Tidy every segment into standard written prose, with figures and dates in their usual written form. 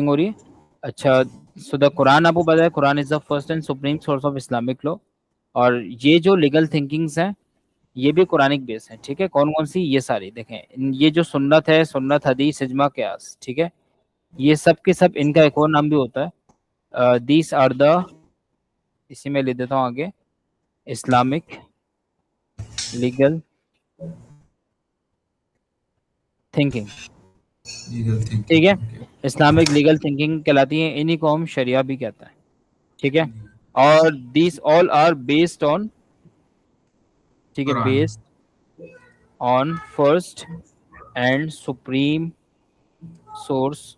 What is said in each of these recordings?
Recording हो रही है? अच्छा, सो द कुरान आपको पता है, Quran is the first and supreme source of Islamic law. और ये जो लीगल थिंकिंग्स हैं ये भी कुरानिक बेस है। ठीक है, कौन कौन सी? ये सारी देखें, ये जो सुन्नत है, सुन्नत, हदीस, इजमा, कयास, ठीक है, ये सब के सब, इनका एक और नाम भी होता है, दीस आर द, इसी में लिख देता हूँ आगे, इस्लामिक लीगल थिंकिंग। लीगल ठीक है, थिंकिंग। इस्लामिक लीगल थिंकिंग कहलाती है, इन्हीं को हम शरिया भी कहता है। ठीक है, और these all are based on, ठीक है, Quran. Based on first and supreme source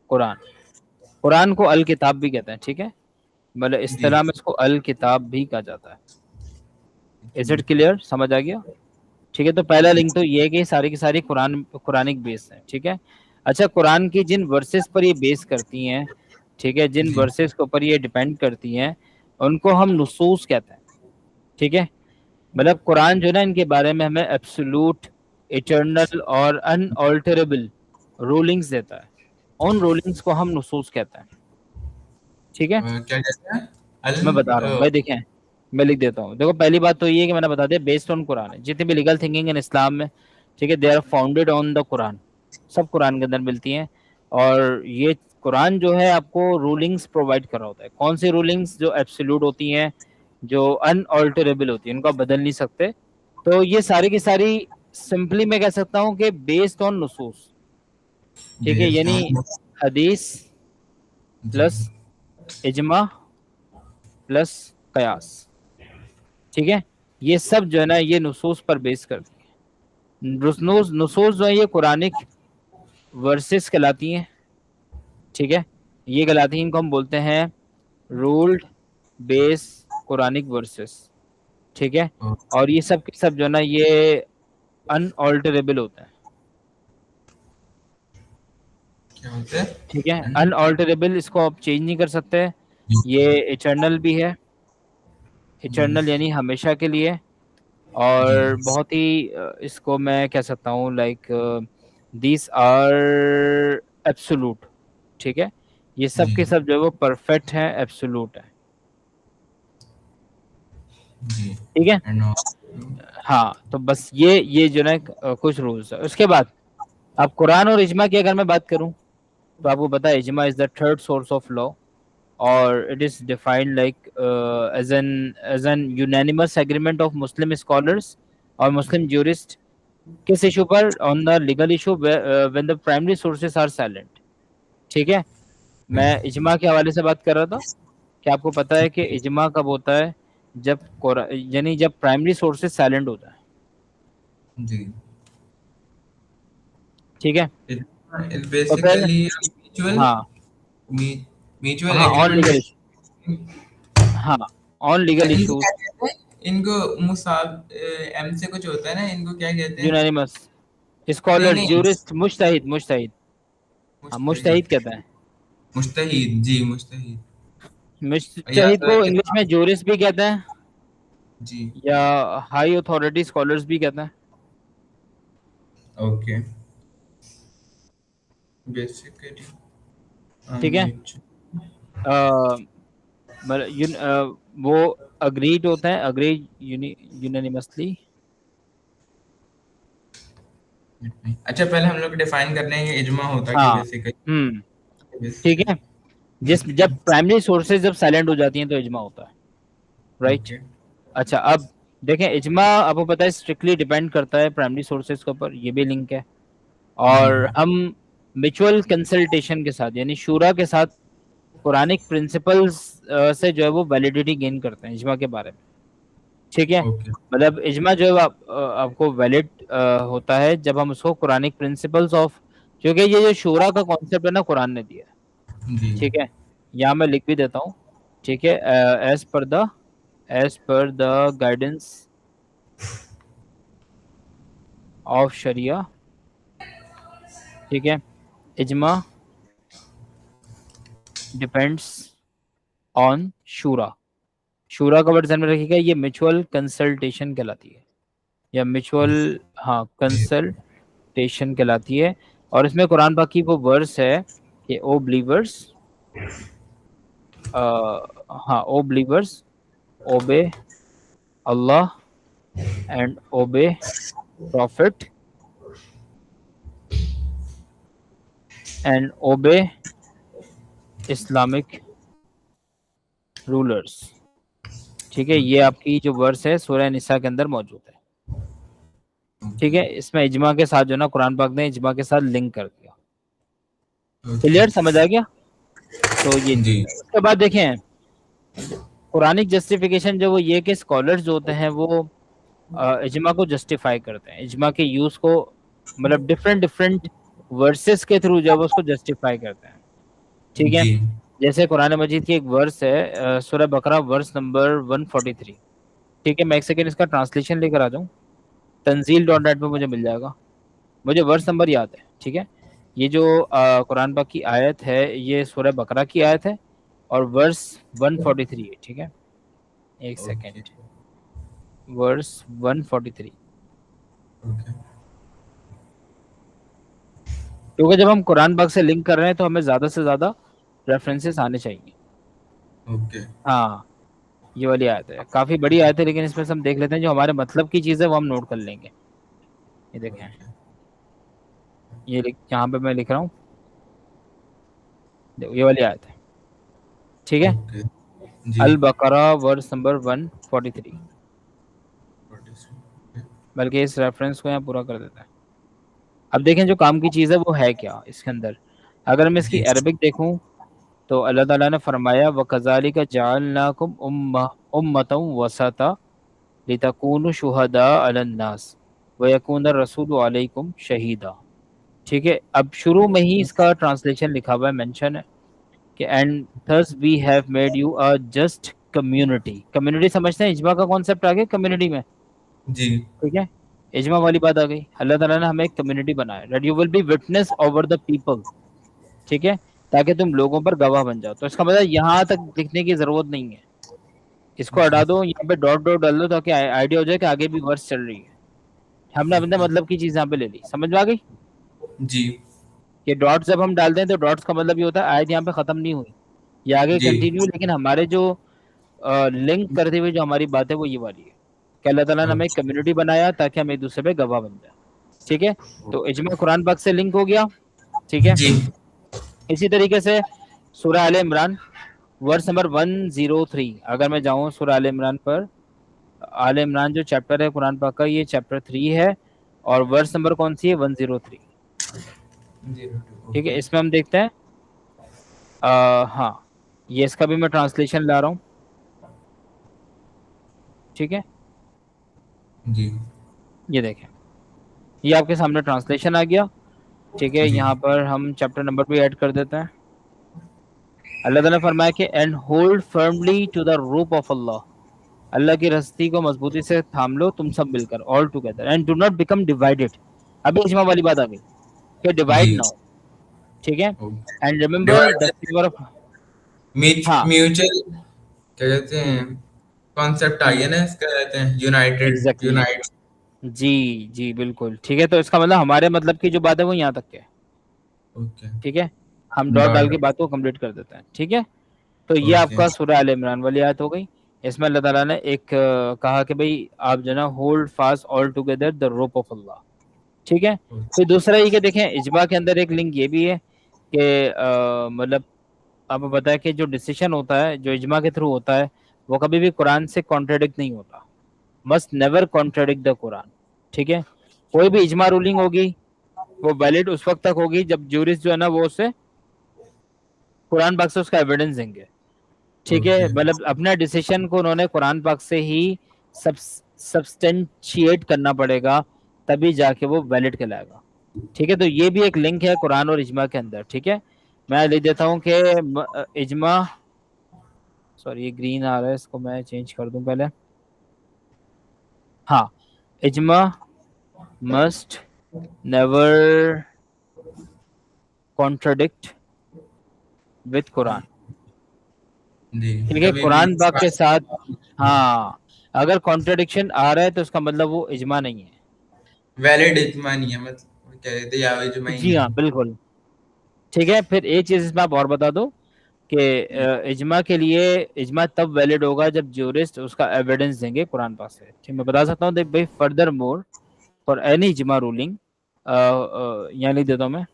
Quran. Quran को अल किताब भी कहते हैं। ठीक है, मतलब जी इस्तिलाह में इसको अल किताब भी कहा जाता है। Is it clear? समझ आ गया? ठीक है, तो पहला लिंक तो ये है कि सारी की सारी कुरान, कुरानिक बेस है। ठीक है, अच्छा, कुरान की जिन वर्सेस पर ये बेस करती हैं, ठीक है, जिन जी। वर्सेस के ऊपर ये डिपेंड करती हैं, उनको हम नुसूस कहते हैं। ठीक है, मतलब कुरान जो है ना, इनके बारे में हमें एब्सोल्यूट, इटर्नल और अनऑल्टरेबल रूलिंग्स देता है। उन रूलिंग्स को हम नुसूस कहते हैं। ठीक है, क्या कहते हैं? मैं बता रहा हूँ भाई, देखें, मैं लिख देता हूँ। देखो, पहली बात तो ये है कि मैंने बता दिया, बेस्ड ऑन कुरान है जितनी भी लीगल थिंकिंग इन इस्लाम में। ठीक है, they are founded on the Quran, सब कुरान के अंदर मिलती हैं। और ये कुरान जो है आपको रूलिंग्स प्रोवाइड कर रहा होता है। कौन सी रूलिंग्स? जो एब्सोल्यूट होती हैं, जो अनऑल्टरेबल होती है, इनको आप बदल नहीं सकते। तो ये सारी की सारी सिंपली मैं कह सकता हूँ कि बेस्ड ऑन नुसूस। ठीक है, बेस्ड यानी ऑन। हदीस जी प्लस इजमा प्लस कयास। ठीक है, ये सब जो है ना, ये नुसूस पर बेस करती है। नुसूस नुसूस जो है ये कुरानिक वर्सेस कहलाती हैं। ठीक है, ये कहलाती हैं, इनको हम बोलते हैं रूल्ड बेस कुरानिक वर्सेस। ठीक है, और और ये सब के सब जो है ना, ये अनऑल्टरेबल होता है। क्या होते हैं? ठीक है, अनऑल्टरेबल, इसको आप चेंज नहीं कर सकते। ये इटर्नल भी है, जी इटर्नल यानी हमेशा के लिए। जी और बहुत ही इसको मैं कह सकता हूँ लाइक, दीज आर एब्सोल्यूट। ठीक है, ये सब जी के सब जो है वो परफेक्ट है, एब्सोल्यूट है। जी। ठीक है, एंड हाँ, तो बस ये जो है कुछ रूल्स है। उसके बाद अब कुरान और इजमा की अगर मैं बात करूं, तो आपको पता है इजमा is the third source of law, और it is defined like as an unanimous agreement of Muslim scholars और मुस्लिम ज्यूरिस्ट। किस इशू पर? On the legal issue when the primary sources are silent. ठीक है, मैं इजमा के हवाले से बात कर रहा था कि आपको पता है कि इजमा कब होता है? जब यानी जब प्राइमरी सोर्सेस साइलेंट होता है। जी। ठीक है, इट तो फिर, बेसिकली म्यूचुअल हाँ, म्यूचुअल हाँ, ऑन एग्रीमेंट। लीगल इशू, हाँ, ऑन लीगल इनको इशूज। क्या कहते हैं? इनको मुसाब एम से कुछ होता है ना, इनको क्या कहते हैं? यूनानिमस नहीं स्कॉलर, नहीं। ज्यूरिस्ट, मुजतहिद, मुजतहिद। हाँ, मुजतहिद मुस्तहिद। कहता है। मुस्तहिद, जी मुस्तहिद। या मुजतहिद तो को इंग्लिश में ज्यूरिस्ट भी कहते हैं, जी। या हाई अथॉरिटी स्कॉलर्स भी कहते हैं। ओके। बेसिकली ठीक है, अ, मतलब वो अग्रीड होता है, अग्रीड यूनानिमसली। अच्छा, पहले हम लोग डिफाइन करने हैं ये इजमा होता क्या हाँ, बेसिकली। हम्म, ठीक है, जिस जब प्राइमरी सोर्सेज जब साइलेंट हो जाती हैं तो इजमा होता है। राइट। ओके। अच्छा, अब देखें, इजमा आपको पता है स्ट्रिक्टली डिपेंड करता है प्राइमरी सोर्सेज के ऊपर, ये भी लिंक है। जी और हम म्यूचुअल कंसल्टेशन के साथ, यानी शूरा के साथ, पुरानिक प्रिंसिपल्स से जो है वो वैलिडिटी गेन करते हैं इजमा के बारे में। ठीक है, ओके। मतलब इजमा जो है आपको वैलिड होता है जब हम उसको कुरानिक प्रिंसिपल्स ऑफ, क्योंकि ये जो शूरा का कॉन्सेप्ट है ना, कुरान ने दिया है। जी ठीक है, यहाँ मैं लिख भी देता हूँ। ठीक है, as per the guidance of शरिया। ठीक है, इजमा डिपेंड्स ऑन शूरा। शूरा का वर्ड ध्यान में रखिएगा, ये म्यूचुअल कंसल्टेशन कहलाती है, या म्यूचुअल, हाँ, कंसल्टेशन कहलाती है। और इसमें कुरान पाक की वो वर्स है कि ओ बिलीवर्स, हाँ, O believers obey Allah and obey prophet and obey Islamic rulers. ठीक है, ये आपकी जो वर्स है सूरह निसा के अंदर मौजूद है। ठीक है, इसमें इजमा के साथ जो ना कुरान पाक ने इजमा के साथ लिंक कर दिया। ओके। क्लियर, समझ आ गया? तो ये चीज जी है। उसके बाद देखें कुरानिक जस्टिफिकेशन जो वो ये कि स्कॉलर्स जो होते हैं वो इजमा को जस्टिफाई करते हैं, इजमा के यूज को, मतलब डिफरेंट डिफरेंट वर्सेस के थ्रू जब उसको जस्टिफाई करते हैं। ठीक है, जी। जैसे कुरान मजीद की एक वर्स है सूरह बकरा वर्स नंबर 143। ठीक है, मैं एक सेकेंड इसका ट्रांसलेशन लेकर आ जाऊँ, तंजील.net पे मुझे मिल जाएगा, मुझे वर्स नंबर याद है। ठीक है, ये जो कुरान पाक की आयत है ये सूरह बकरा की आयत है और वर्स 143 है। ठीक है, एक सेकेंड, ओके। वर्स 143। ओके। क्योंकि जब हम कुरान पाक से लिंक कर रहे हैं तो हमें ज़्यादा से ज़्यादा रेफरेंसेस आने चाहिए। ओके। हाँ, ये वाली आयत है, काफ़ी बड़ी आयत है, लेकिन इसमें से हम देख लेते हैं जो हमारे मतलब की चीज़ है वो हम नोट कर लेंगे। ये देखें, ओके। यहाँ पे मैं लिख रहा हूँ, देखो ये वाली आयत है। ठीक है, ओके। जी। अल बकरा वर्स नंबर 143। बल्कि इस रेफरेंस को यहाँ पूरा कर देता है। अब देखें जो काम की चीज़ है वो है क्या इसके अंदर। अगर मैं इसकी जी। अरबिक देखूं तो अल्लाह ताला ने फरमाया व कज़ालिका जअलनाकुम उम्मतम वसता लितकूनु शुहदा अलन नास व यकून रसूलु अलैकुम शहीदा। ठीक है, अब शुरू में ही इसका ट्रांसलेशन लिखा हुआ है, मेंशन है कि and thus we have made you a just community. Community समझते हैं, इजमा का कॉन्सेप्ट आ गया कम्युनिटी में। जी। ठीक है, इजमा वाली बात आ गई, अल्लाह ताला ने हमें एक कम्युनिटी बनाया, that you will be witness over the people. ठीक है, ताकि तुम लोगों पर गवाह बन जाओ। तो इसका मतलब यहाँ तक लिखने की जरूरत नहीं है, इसको जी। हटा दो, यहाँ पे डॉट डॉट डाल दो ताकि आइडिया हो जाए कि आगे भी वर्स चल रही है। हमने अपने ओके। मतलब की चीज यहाँ पे ले ली, समझ में आ गई? जी। कि डॉट्स जब हम डालते हैं तो डॉट्स का मतलब ये होता है आयत यहाँ पे खत्म नहीं हुई, ये आगे जी। कंटिन्यू, लेकिन हमारे जो लिंक करते हुए जो हमारी बात है वो ये वाली है कि अल्लाह ताला ने हमें एक ओके। कम्युनिटी बनाया ताकि हम एक दूसरे पे गवाह बन जाए। ठीक है, तो इजमा कुरान पाक से लिंक हो गया। ठीक है, जी। इसी तरीके से सूरह आले इमरान वर्स नंबर 103, अगर मैं जाऊँ सूरह आले इमरान पर, आले इमरान जो चैप्टर है कुरान पाक का ये चैप्टर 3 है और वर्स नंबर कौन सी है, 103। 02। ठीक है, ओके। इसमें हम देखते हैं हाँ, ये इसका भी मैं ट्रांसलेशन ला रहा हूँ। ठीक है, जी। ये देखें, ये आपके सामने ट्रांसलेशन आ गया। ठीक है, जी। यहाँ पर हम चैप्टर नंबर भी ऐड कर देते हैं। अल्लाह ताला ने फरमाया कि and hold firmly to the rope of Allah, Allah की रस्सी को मजबूती से थाम लो तुम सब मिलकर, all together, and do not become divided. अभी इजमा वाली बात आ गई कि डिवाइड जी। ना हो। ठीक है, okay. And remember the divide. Favour of, हाँ म्यूचुअल क्या कहते हैं, कॉन्सेप्ट आई हम्म है ना, इसका कहते हैं यूनाइटेड, एग्जैक्टली, यूनाइट। जी जी बिल्कुल। ठीक है, तो इसका मतलब हमारे मतलब की जो बात है वो यहाँ तक के है। ओके। ठीक है, हम डॉट डाल डॉट। के बात को कंप्लीट कर देते हैं। ठीक है, तो ये ओके। आपका सूरह आल इमरान वाली आयत हो गई। इसमें अल्लाह ताला ने एक कहा कि भाई आप जो है hold fast all together the rope of Allah. ठीक है, फिर दूसरा ये कि देखें इजमा के अंदर एक लिंक ये भी है कि मतलब आपको पता है कि जो डिसीजन होता है जो इजमा के थ्रू होता है वो कभी भी कुरान से कॉन्ट्रडिक्ट नहीं होता, must never contradict the Quran. ठीक है, कोई भी इजमा रूलिंग होगी वो वैलिड उस वक्त तक होगी जब जूरिस्ट जो है ना वो उसे कुरान पाक से उसका एविडेंस देंगे। ठीक है, ओके। मतलब अपना डिसीजन को उन्होंने कुरान पाक से ही सब सब्सटेंशिएट करना पड़ेगा, तभी जाके वो वैलिड कहलाएगा। ठीक है, तो ये भी एक लिंक है कुरान और इजमा के अंदर। ठीक है, मैं लिख देता हूँ कि इजमा, सॉरी ये ग्रीन आ रहा है, इसको मैं चेंज कर दूं पहले। हाँ, इजमा must never contradict with Quran. जी। ठीक है, कभी भी कुरान पाक के साथ, हाँ, अगर कॉन्ट्रडिक्शन आ रहा है तो उसका मतलब वो इजमा नहीं है। वैलिड इज्मा नहीं है, मतलब क्या कहते हैं, या इज्मा ही जी नहीं हाँ है। बिल्कुल, ठीक है, फिर एक चीज इसमें आप और बता दो कि इजमा के लिए इजमा तब वैलिड होगा जब ज्यूरिस्ट उसका एविडेंस देंगे कुरान पाक से। ठीक, मैं बता सकता हूँ देख भाई, फर्दर मोर फॉर एनी इजमा रूलिंग, यहाँ लिख देता हूँ मैं।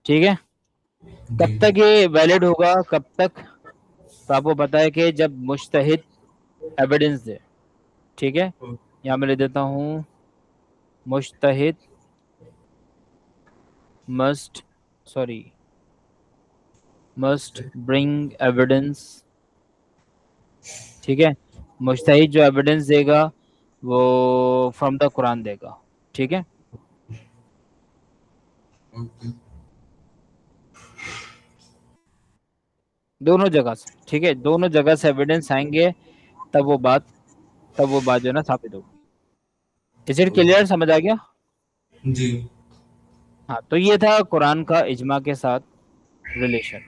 ठीक है, जी। कब तक ये वैलिड होगा, कब तक? तो आपको पता है कि जब मुज्तहिद एविडेंस दे। ठीक है, ओ- यहाँ मैं लिख देता हूँ, मुज्तहिद must, sorry, must bring evidence. ठीक है, मुज्तहिद जो एविडेंस देगा वो फ्रॉम द कुरान देगा। ठीक है, ओके। दोनों जगह से। ठीक है, दोनों जगह से एविडेंस आएंगे, तब वो बात जो है ना साबित होगी। इज इट क्लियर, समझ आ गया? जी। हाँ, तो ये था कुरान का इजमा के साथ रिलेशन।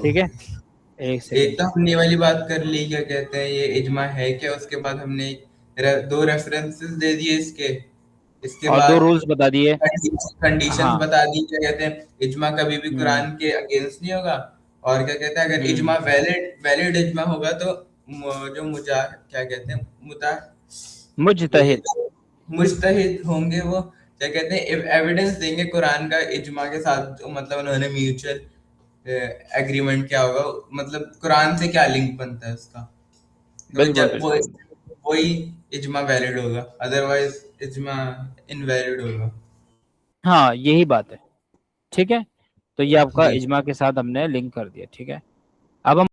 ठीक है, ओके। एक एक सेकंड। तो हमने ये वाली बात कर ली, क्या कहते हैं ये इजमा है क्या, उसके बाद हमने दो रेफरेंसेस दे दिए इसके। इसके और दो बाद रूल्स बता दिए। कंडीशंस हाँ। बता दी, क्या कहते हैं इजमा कभी भी हम्म। कुरान के अगेंस्ट नहीं होगा। और क्या कहते हैं अगर हम्म। इजमा वैलिड वैलिड इजमा होगा तो जो मुजा क्या कहते हैं मुता ये मुजतहिद। जो मुजतहिद होंगे वो क्या कहते हैं एविडेंस देंगे कुरान का इजमा के साथ, जो मतलब उन्होंने म्यूचुअल एग्रीमेंट क्या होगा, मतलब कुरान से क्या लिंक बनता है उसका। तो बिल्कुल जब वो बिल्कुल। वही इजमा वैलिड होगा, अदरवाइज इजमा इनवैलिड होगा। हाँ, यही बात है। ठीक है, तो ये आपका जी। इजमा के साथ हमने लिंक कर दिया। ठीक है, अब हम